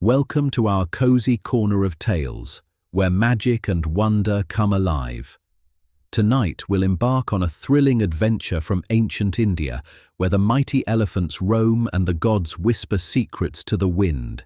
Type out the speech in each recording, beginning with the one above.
Welcome to our cozy corner of tales, where magic and wonder come alive. Tonight we'll embark on a thrilling adventure from ancient India, where the mighty elephants roam and the gods whisper secrets to the wind.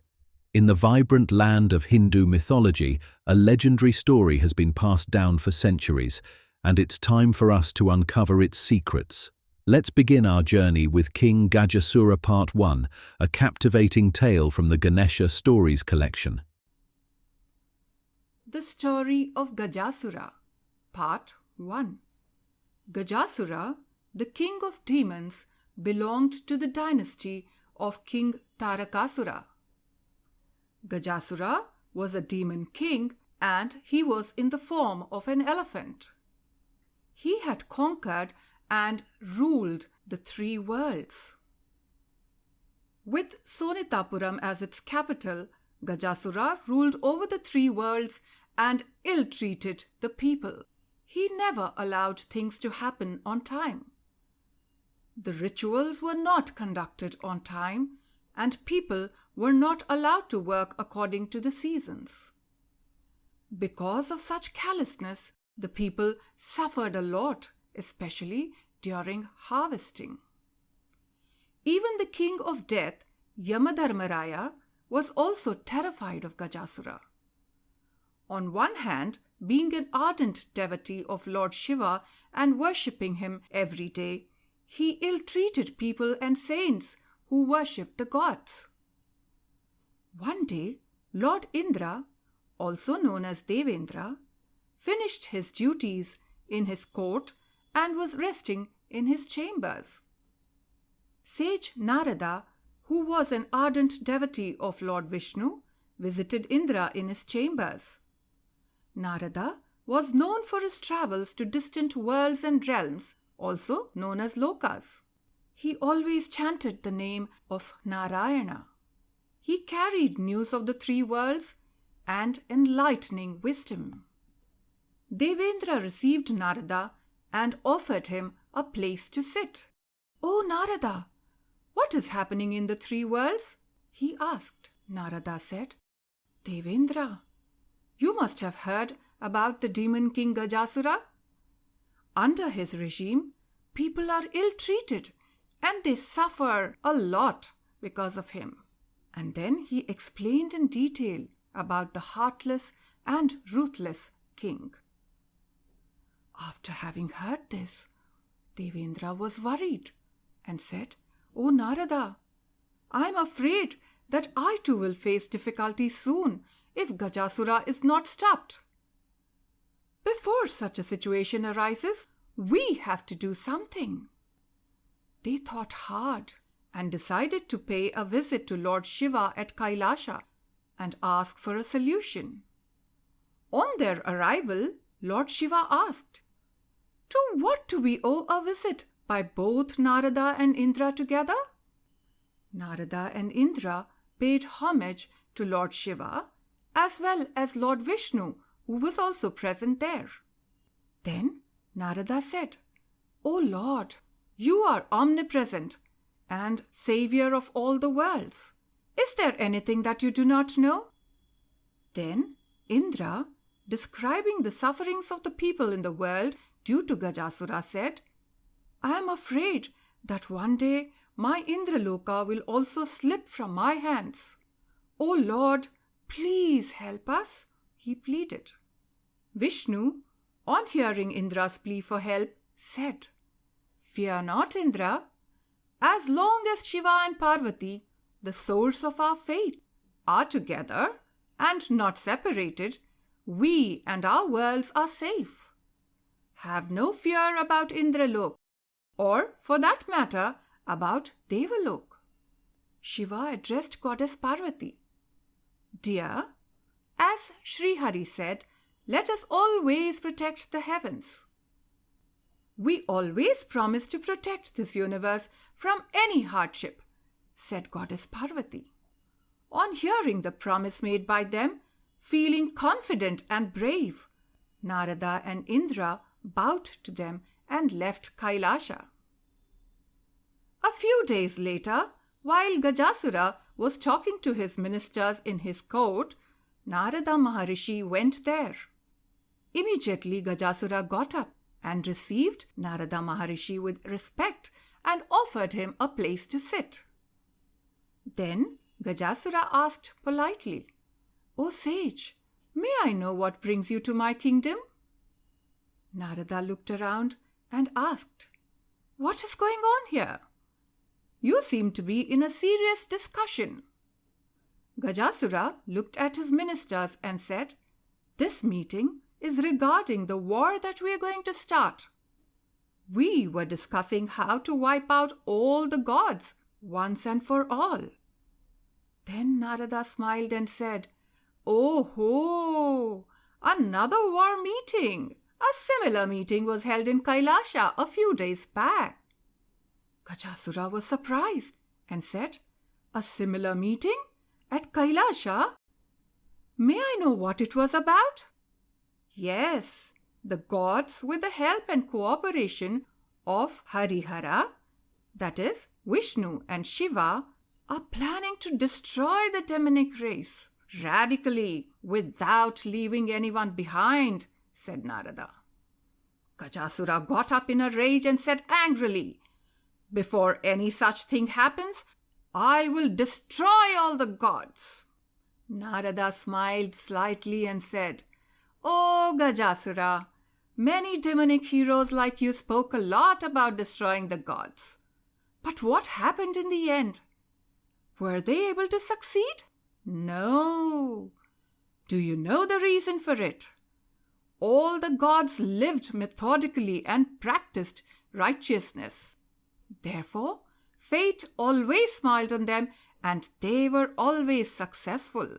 In the vibrant land of Hindu mythology, a legendary story has been passed down for centuries, and it's time for us to uncover its secrets. Let's begin our journey with King Gajasura Part 1, a captivating tale from the Ganesha Stories collection. The Story of Gajasura, Part 1. Gajasura, the king of demons, belonged to the dynasty of King Tarakasura. Gajasura was a demon king, and he was in the form of an elephant. He had conquered and ruled the three worlds. With Sonitapuram as its capital, Gajasura ruled over the three worlds and ill-treated the people. He never allowed things to happen on time. The rituals were not conducted on time, and people were not allowed to work according to the seasons. Because of such callousness, the people suffered a lot, especially during harvesting. Even the king of death, Yamadharmaraya, was also terrified of Gajasura. On one hand, being an ardent devotee of Lord Shiva and worshipping him every day, he ill-treated people and saints who worshipped the gods. One day, Lord Indra, also known as Devendra, finished his duties in his court and was resting in his chambers. Sage Narada, who was an ardent devotee of Lord Vishnu, visited Indra in his chambers. Narada was known for his travels to distant worlds and realms, also known as lokas. He always chanted the name of Narayana. He carried news of the three worlds and enlightening wisdom. Devendra received Narada and offered him a place to sit. "Oh Narada, what is happening in the three worlds?" he asked. Narada said, "Devendra, you must have heard about the demon king Gajasura. Under his regime, people are ill-treated and they suffer a lot because of him." And then he explained in detail about the heartless and ruthless king. After having heard this, Devendra was worried and said, "Oh Narada, I am afraid that I too will face difficulties soon if Gajasura is not stopped. Before such a situation arises, we have to do something." They thought hard and decided to pay a visit to Lord Shiva at Kailasha and ask for a solution. On their arrival, Lord Shiva asked, "To what do we owe a visit by both Narada and Indra together?" Narada and Indra paid homage to Lord Shiva as well as Lord Vishnu, who was also present there. Then Narada said, "O Lord, you are omnipresent and savior of all the worlds. Is there anything that you do not know?" Then Indra, describing the sufferings of the people in the world due to Gajasura, said, "I am afraid that one day my Indraloka will also slip from my hands. O Lord, please help us," he pleaded. Vishnu, on hearing Indra's plea for help, said, "Fear not, Indra. As long as Shiva and Parvati, the source of our faith, are together and not separated, we and our worlds are safe. Have no fear about Indralok, or for that matter, about Devalok." Shiva addressed Goddess Parvati, "Dear, as Sri Hari said, let us always protect the heavens." "We always promise to protect this universe from any hardship," said Goddess Parvati. On hearing the promise made by them, feeling confident and brave, Narada and Indra bowed to them and left Kailasha. A few days later, while Gajasura was talking to his ministers in his court, Narada Maharishi went there. Immediately Gajasura got up and received Narada Maharishi with respect and offered him a place to sit. Then Gajasura asked politely, "O sage, may I know what brings you to my kingdom?" Narada looked around and asked, "What is going on here? You seem to be in a serious discussion." Gajasura looked at his ministers and said, "This meeting is regarding the war that we are going to start. We were discussing how to wipe out all the gods once and for all." Then Narada smiled and said, "Oh ho! Another war meeting! A similar meeting was held in Kailasha a few days back." Gajasura was surprised and said, "A similar meeting? At Kailasha? May I know what it was about?" "Yes, the gods, with the help and cooperation of Harihara, that is, Vishnu and Shiva, are planning to destroy the demonic race radically without leaving anyone behind," said Narada. Gajasura got up in a rage and said angrily, "Before any such thing happens, I will destroy all the gods." Narada smiled slightly and said, "Oh, Gajasura, many demonic heroes like you spoke a lot about destroying the gods. But what happened in the end? Were they able to succeed? No. Do you know the reason for it? All the gods lived methodically and practiced righteousness. Therefore, fate always smiled on them and they were always successful."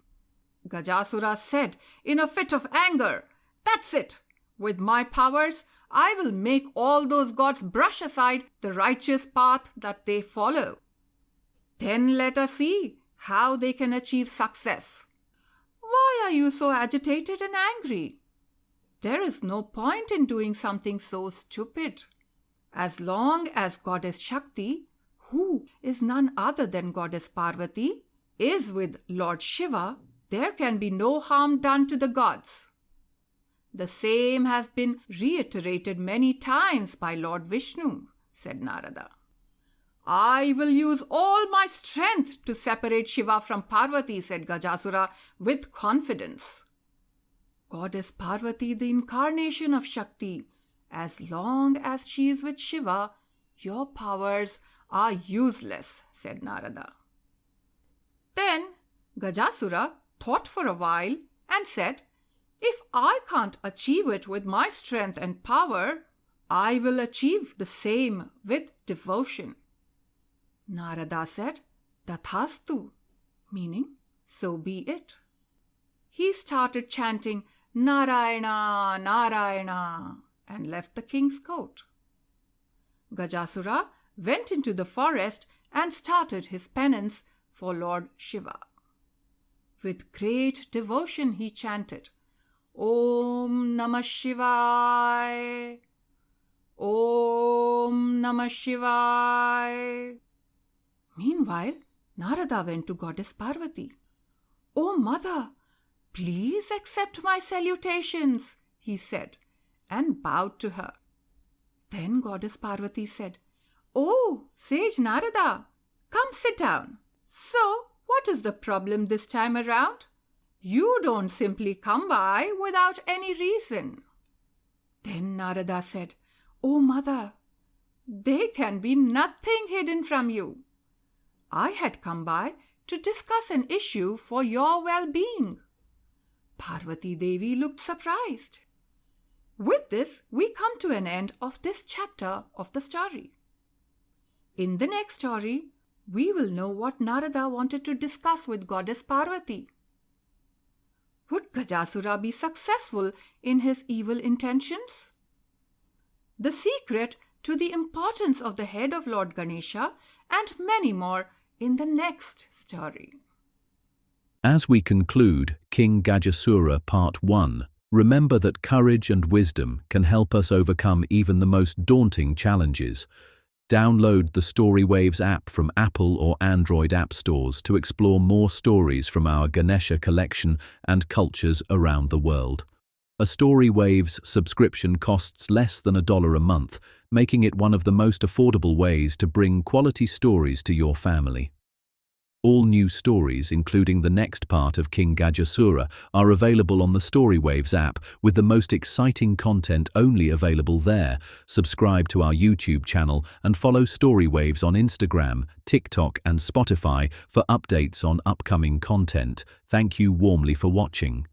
Gajasura said in a fit of anger, "That's it! With my powers, I will make all those gods brush aside the righteous path that they follow. Then let us see how they can achieve success. Why are you so agitated and angry? There is no point in doing something so stupid. As long as Goddess Shakti, who is none other than Goddess Parvati, is with Lord Shiva, there can be no harm done to the gods. The same has been reiterated many times by Lord Vishnu," said Narada. "I will use all my strength to separate Shiva from Parvati," said Gajasura with confidence. "Goddess Parvati, the incarnation of Shakti, as long as she is with Shiva, your powers are useless," said Narada. Then Gajasura thought for a while and said, "If I can't achieve it with my strength and power, I will achieve the same with devotion." Narada said, "Tathastu," meaning, "So be it." He started chanting "Narayana, Narayana," and left the king's court. Gajasura went into the forest and started his penance for Lord Shiva. With great devotion he chanted, "Om Namah Shivaya, Om Namah Shivaya." Meanwhile, Narada went to Goddess Parvati. "Oh, Mother, please accept my salutations," he said, and bowed to her. Then Goddess Parvati said, "Oh, Sage Narada, come sit down. So, what is the problem this time around? You don't simply come by without any reason." Then Narada said, "Oh, Mother, there can be nothing hidden from you. I had come by to discuss an issue for your well-being." Parvati Devi looked surprised. With this, we come to an end of this chapter of the story. In the next story, we will know what Narada wanted to discuss with Goddess Parvati. Would Gajasura be successful in his evil intentions? The secret to the importance of the head of Lord Ganesha and many more in the next story. As we conclude King Gajasura Part 1, remember that courage and wisdom can help us overcome even the most daunting challenges. Download the StoryWaves app from Apple or Android app stores to explore more stories from our Ganesha collection and cultures around the world. A StoryWaves subscription costs less than $1 a month, making it one of the most affordable ways to bring quality stories to your family. All new stories, including the next part of King Gajasura, are available on the StoryWaves app, with the most exciting content only available there. Subscribe to our YouTube channel and follow StoryWaves on Instagram, TikTok and Spotify for updates on upcoming content. Thank you warmly for watching.